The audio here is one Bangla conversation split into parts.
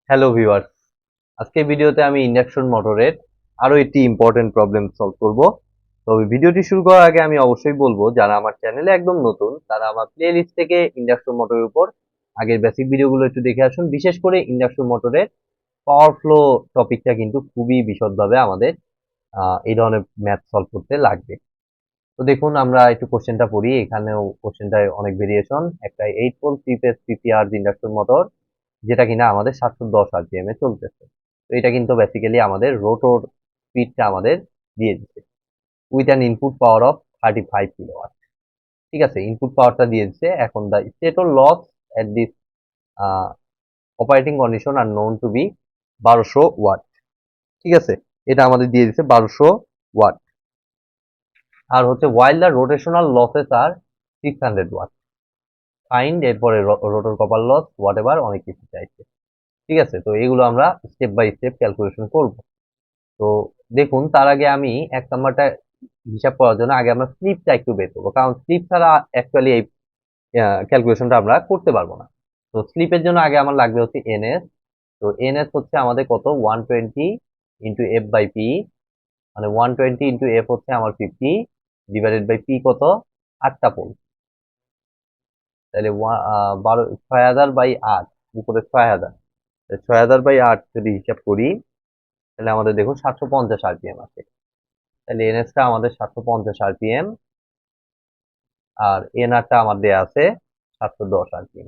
হ্যালো ভিউয়ার্স, আজকে ভিডিওতে আমি ইন্ডাকশন মোটরের আরো একটি ইম্পর্টেন্ট প্রবলেম সলভ করব। তবে ভিডিওটি শুরু করার আগে আমি অবশ্যই বলবো, যারা আমার চ্যানেলে একদম নতুন তারা আমার প্লেলিস্ট থেকে ইন্ডাকশন মোটরের উপর আগের বেসিক ভিডিওগুলো একটু দেখে আসুন। বিশেষ করে ইন্ডাকশন মোটরের পাওয়ার ফ্লো টপিকটা কিন্তু খুবই বিশদভাবে আমাদের এই ধরনের ম্যাথ সলভ করতে লাগবে। তো দেখুন, আমরা একটু কোশ্চেনটা পড়ি। এখানেও কোশ্চেনটায় অনেক ভেরিয়েশন। একটা 8 volt 3 phase PPR induction motor, যেটা কিনা আমাদের 710 আরপিএম এ চলতেছে। তো এটা কিন্তু বেসিক্যালি আমাদের রোটর স্পিডটা আমাদের দিয়ে দিচ্ছে with an input power of 35 kilowatt. ঠিক আছে, ইনপুট পাওয়ারটা দিয়ে দিচ্ছে। এখন the stator loss at this operating condition are known to be 1200 watt. ঠিক আছে, এটা আমাদের দিয়ে দিচ্ছে 1200 ওয়াট। আর হচ্ছে while the rotational losses are 600 watt find, এরপরে rotor copper loss whatever অনেক কিছু চাইছে। ঠিক আছে, তো এগুলো আমরা স্টেপ বাই স্টেপ ক্যালকুলেশন করব। তো দেখুন, তার আগে আমি এক নাম্বারটা হিসাব করার জন্য আগে আমরা স্লিপটা একটু বের করবো, কারণ স্লিপ ছাড়া অ্যাকচুয়ালি এই ক্যালকুলেশনটা আমরা করতে পারবো না। তো স্লিপের জন্য আগে আমার লাগবে হচ্ছে এনএস। তো এনএস হচ্ছে আমাদের কত, 120 ইন্টু এফ বাই পি, মানে 120 ইন্টু এফ হচ্ছে আমার 50 ডিভাইডেড বাই পি কত, 8টা পোল। তাহলে 6000 বাই 8, উপরে 6000, 6000 বাই 8 যদি হিসাব করি, তাহলে আমাদের দেখুন 750 আরপিএম আছে। তাহলে এনএসটা আমাদের 750 আরপিএম, আর এনআরটা আমার দেয়া আছে 710 আরপিএম।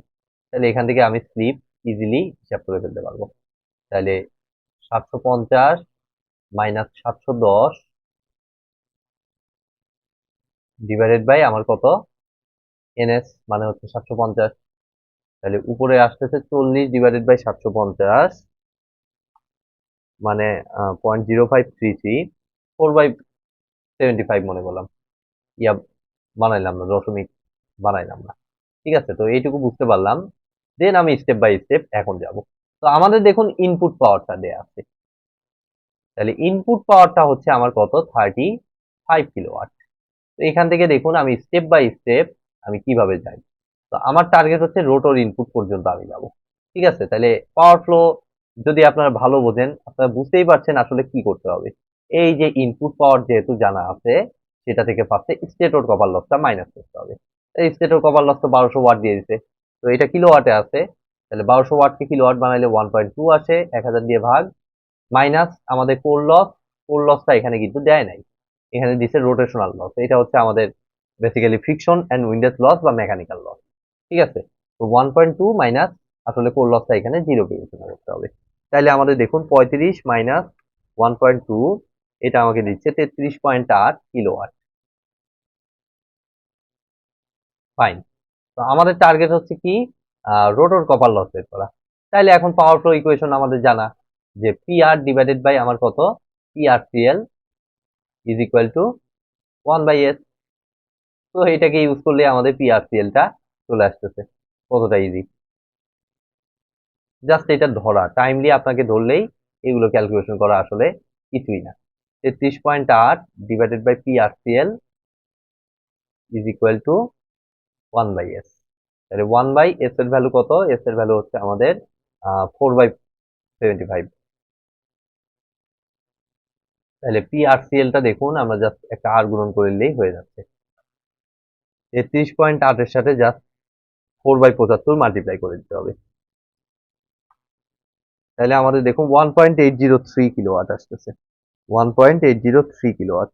তাহলে এখান থেকে আমি স্লিপ ইজিলি হিসাব করে ফেলতে পারবো। তাহলে 750 মাইনাস 710 ডিভাইডেড বাই আমার কত, এনএস মানে হচ্ছে 750। তাহলে উপরে আসতেছে 40 ডিভাইডেড বাই 750, মানে 0.0533, 4/75 মনে করলাম। ইয়া বানাইলাম না, দশমিক বানাইলাম না। ঠিক আছে, তো এইটুকু বুঝতে পারলাম। দেন আমি স্টেপ বাই স্টেপ এখন যাব। তো আমাদের দেখুন ইনপুট পাওয়ারটা দেয়া আছে। তাহলে ইনপুট পাওয়ারটা হচ্ছে আমার কত, 35 কিলোওয়াট। তো এখান থেকে দেখুন আমি স্টেপ বাই স্টেপ আমি কিভাবে যাই। তো আমার টার্গেট হচ্ছে রোটর ইনপুট পর্যন্ত আমি যাব। ঠিক আছে, তাহলে পাওয়ার ফ্লো যদি আপনারা ভালো বোঝেন, আপনারা বুঝতেই পারছেন আসলে কি করতে হবে। এই যে ইনপুট পাওয়ার যেহেতু জানা আছে, সেটা থেকে ফার্স্টে স্টেটর কপার লসটা মাইনাস করতে হবে। এই স্টেটর কপার লস তো 1200 ওয়াট দিয়ে দিছে। তো এটা কিলোওয়াটে আছে, তাহলে 1200 ওয়াটকে কিলোওয়াট বানাইলে 1.2 আসে, 1000 দিয়ে ভাগ, মাইনাস আমাদের কোর লস। কোর লসটা এখানে কিন্তু দেয় নাই, এখানে দিচ্ছে রোটেশনাল লস। এটা হচ্ছে আমাদের basically friction and windage loss বা মেকানিক্যাল লস। ঠিক আছে, তো 1.2 মাইনাস আসলে কোর লসটা এখানে জিরো বিবেচনা করতে হবে। তাইলে আমাদের দেখুন 35 মাইনাস 1.2, এটা আমাকে দিচ্ছে 33.8 কিলোওয়াট। ফাইন। তো আমাদের টার্গেট হচ্ছে কি, রোটর কপার লস বের করা। তাইলে এখন পাওয়ার ফ্লো ইকুয়েশন আমাদের জানা, যে পি আর ডিভাইডেড বাই আমার কত, P R CL is equal to 1/s। তো এটাকে ইউজ করলে আমাদের পিআরসিএল টা চলে আসতেছে। কতটা ইজি, জাস্ট এটা ধরা, টাইমলি আপনাকে ধরলেই এগুলো ক্যালকুলেশন করা আসলে কিছুই না। 33.8 divided by PRCL is equal to 1/s। তাহলে 1/s এর ভ্যালু কত, এস এর ভ্যালু হচ্ছে আমাদের 4/75। তাহলে পিআরসিএল টা দেখুন, আমরা জাস্ট একটা আর গুণন করলেই হয়ে যাচ্ছে। 33.8 এর সাথে জাস্ট 4/75 মাল্টিপ্লাই করে দিতে হবে। তাহলে আমাদের দেখুন 1.803 কিলোওয়াট আসতেছে। 1.803 কিলোওয়াট,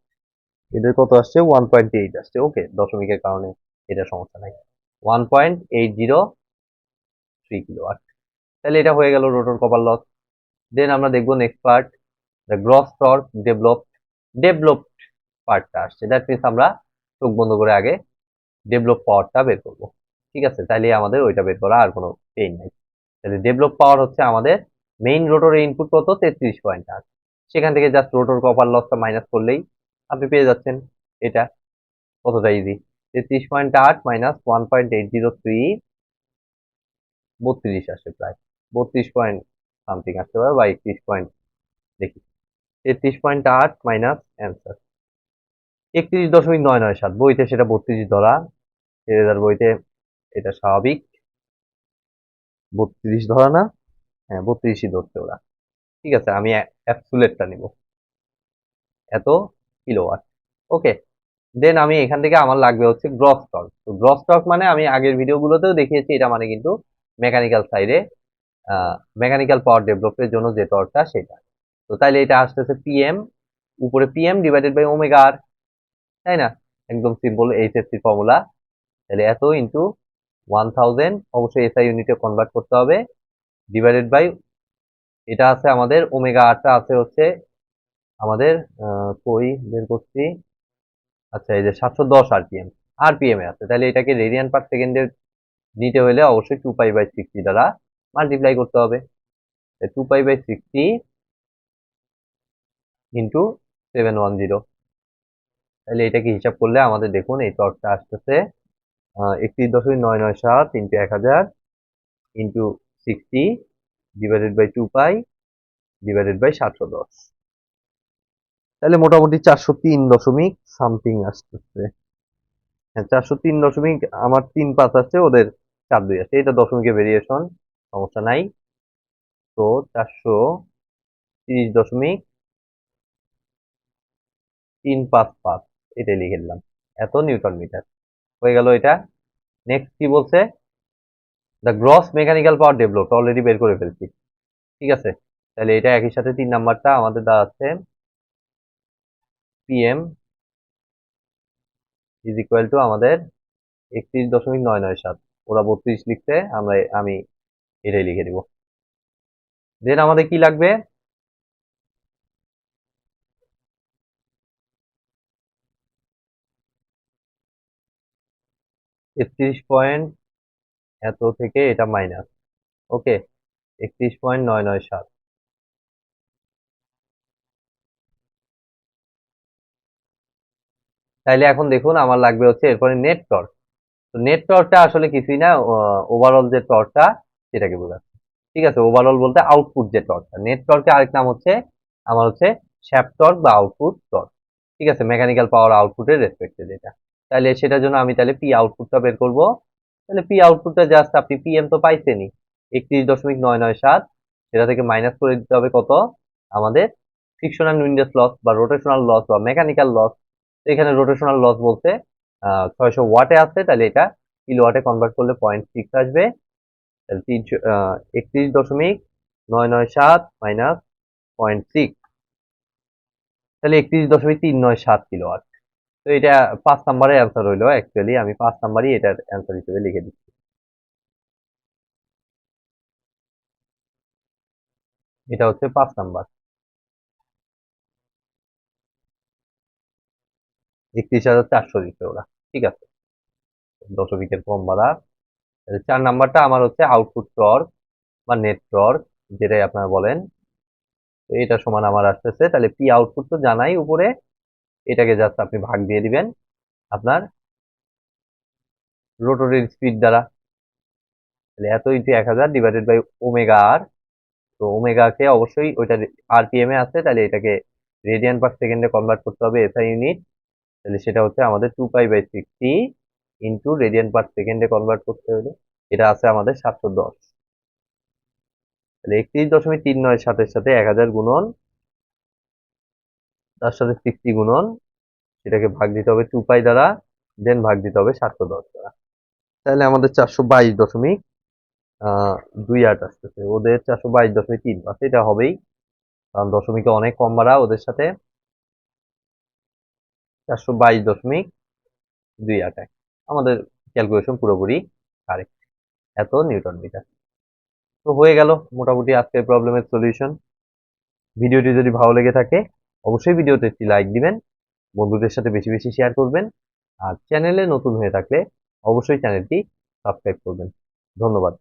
এদের কত আসছে, 1.8 আসছে। ওকে, দশমিকের কারণে এটা সমস্যা নাই। 1.803 কিলোওয়াট। তাহলে এটা হয়ে গেল রোটর কপার লস। দেন আমরা দেখবো next part, the gross torque developed পার্টটা আসছে। দ্যাট মিনস আমরা চোখ বন্ধ করে আগে ডেভেলপ পাওয়ারটা বের করবো। ঠিক আছে, তাইলে আমাদের ওইটা বের করা আর কোনো পেইন নাই। তাহলে ডেভেলপ পাওয়ার হচ্ছে আমাদের মেইন রোটরের ইনপুট কত, 33.8, সেখান থেকে জাস্ট রোটর কপার লসটা মাইনাস করলেই আপনি পেয়ে যাচ্ছেন এটা। কতটা ইজি, 33.8 মাইনাস 1.803, 32 আসে প্রায়, 32 পয়েন্ট সামথিং আসতে পারে বা 31 পয়েন্ট। দেখি, 33.8 মাইনাস অ্যান্সার 31.997। বইতে সেটা 32 ধরা, সিরিজের বইতে এটা স্বাভাবিক 32 ধরা না। হ্যাঁ 32ই ধরছে ওরা। ঠিক আছে, আমি অ্যাবসুলেটটা নিব, এত কিলোওয়াট। ওকে, দেন আমি এখান থেকে আমার লাগবে হচ্ছে গ্রস টর্ক। তো গ্রস টর্ক মানে আমি আগের ভিডিওগুলোতেও দেখিয়েছি, এটা মানে কিন্তু মেকানিক্যাল সাইডে মেকানিক্যাল পাওয়ার ডেভেলপের জন্য যে টর্কটা সেটা। তো তাইলে এটা আসতেছে পিএম, উপরে পিএম ডিভাইডেড বাই ওমেগা আর, তাই না? একদম সিম্পল এইচএসসি ফর্মুলা। তাহলে এত ইন্টু 1000, অবশ্যই এসআই ইউনিটে কনভার্ট করতে হবে, ডিভাইডেড বাই, এটা আছে আমাদের ওমেগা আরটা আছে হচ্ছে আমাদের কই বের করছি, আচ্ছা এই যে 710 আরপিএম, আরপিএম এ আছে। তাহলে এটাকে রেডিয়ান পার সেকেন্ডে নিতে হলে অবশ্যই 2π/60 দ্বারা মাল্টিপ্লাই করতে হবে। 2π/60 ইন্টু 710, তাহলে এটাকে হিসাব করলে আমাদের দেখুন এই টর্কটা আসতেছে 31.997 into 1000 into 60 divided by 2π divided by 710, তাহলে মোটামুটি 403 দশমিক সামথিং আসতেছে। হ্যাঁ 403 দশমিক, আমার 3-5 আসছে, ওদের 4-2 আসছে, এটা দশমিকের ভেরিয়েশন, সমস্যা নাই। তো 430.355 এটাই লিখে দিলাম, এত নিউটন মিটার হয়ে গেল এটা। নেক্সট কি বলছে, the gross mechanical power developed, already বের করে ফেলছি। ঠিক আছে, তাহলে এটা একই সাথে 3 নাম্বারটা আমাদের দাঁড়াচ্ছে পিএম ইজ ইকুয়াল টু আমাদের 31.997, ওরা 32 লিখছে, আমি এটাই লিখে দিব। দেন আমাদের কি লাগবে, 31 পয়েন্ট এত থেকে এটা মাইনাস, ওকে 31.997। তাইলে এখন দেখুন আমার লাগবে হচ্ছে এরপরে নেট টর্ক। তো নেট টর্কটা আসলে কিছুই না, ওভারঅল যে টর্কটা সেটাকে বোঝাচ্ছে। ঠিক আছে, ওভারঅল বলতে আউটপুট যে টর্কটা, নেট টর্কের আরেক নাম হচ্ছে আমার হচ্ছে শ্যাফট টর্ক বা আউটপুট টর্ক। ঠিক আছে, মেকানিক্যাল পাওয়ার আউটপুটের রেসপেক্টে যেটা। তাহলে সেটার জন্য আমি তাহলে পি আউটপুটটা বের করব। তাহলে পি আউটপুটটা জাস্ট আপনি পিএম তো পাইছেনই 31.997, সেটা থেকে মাইনাস করে দিতে হবে কত, আমাদের ফ্রিকশনাল উইন্ডেজ লস বা রোটেশনাল লস বা মেকানিক্যাল লস। এখানে রোটেশনাল লস বলতে 600 ওয়াটে আছে, তাহলে এটা কিলোওয়াটে কনভার্ট করলে 0.6 আসবে। তাহলে 31.997 মাইনাস 0.6, তাহলে 31.397 কিলোওয়াট। তো এটা 5 নাম্বারের অ্যান্সার হইলো, অ্যাকচুয়ালি আমি 5 নাম্বারই এটার অ্যান্সার হিসেবে লিখে দিচ্ছি। এটা হচ্ছে 5 নাম্বার, 31,400 দিচ্ছে ওরা। ঠিক আছে, দশমিকের কম বাড়া। 4 নাম্বারটা আমার হচ্ছে আউটপুট টর্ক বা নেট টর্ক, যেটাই আপনারা বলেন। তো এটা সমান আমার আসতেছে, তাহলে পি আউটপুট তো জানাই উপরে, এটাকে জাস্ট আপনি ভাগ দিয়ে দিবেন আপনার রোটরের স্পিড দ্বারা। তাহলে এত ইন্টু 1000 ডিভাইডেড বাই ওমেগা আর। তো ওমেগা কে অবশ্যই ওইটা আরপিএম এ আছে, তাহলে এটাকে রেডিয়ান পার সেকেন্ডে কনভার্ট করতে হবে এসআই ইউনিট। তাহলে সেটা হচ্ছে আমাদের 2π/60 ইন্টু রেডিয়ান পার সেকেন্ডে কনভার্ট করতে হলে এটা আছে আমাদের 710। তাহলে 31.397 সাথে 1000 গুণন, তার সাথে 60 গুণন, সেটাকে ভাগ দিতে হবে 2π দ্বারা, দেন ভাগ দিতে হবে 710 দ্বারা। তাহলে আমাদের 422.28 আসতেছে, ওদের 422.35, এটা হবেই, কারণ দশমিকে অনেক কম বাড়া ওদের সাথে। 422.28, আমাদের ক্যালকুলেশন পুরোপুরি কারেক্ট, এত নিউটন মিটার। তো হয়ে গেল মোটামুটি আজকের প্রবলেমের সলিউশন। ভিডিওটি যদি ভালো লেগে থাকে অবশ্যই ভিডিওতে একটি লাইক দিবেন, বন্ধুদের সাথে বেশি বেশি শেয়ার করবেন, আর চ্যানেলে নতুন হয়ে থাকলে অবশ্যই চ্যানেলটি সাবস্ক্রাইব করবেন। ধন্যবাদ।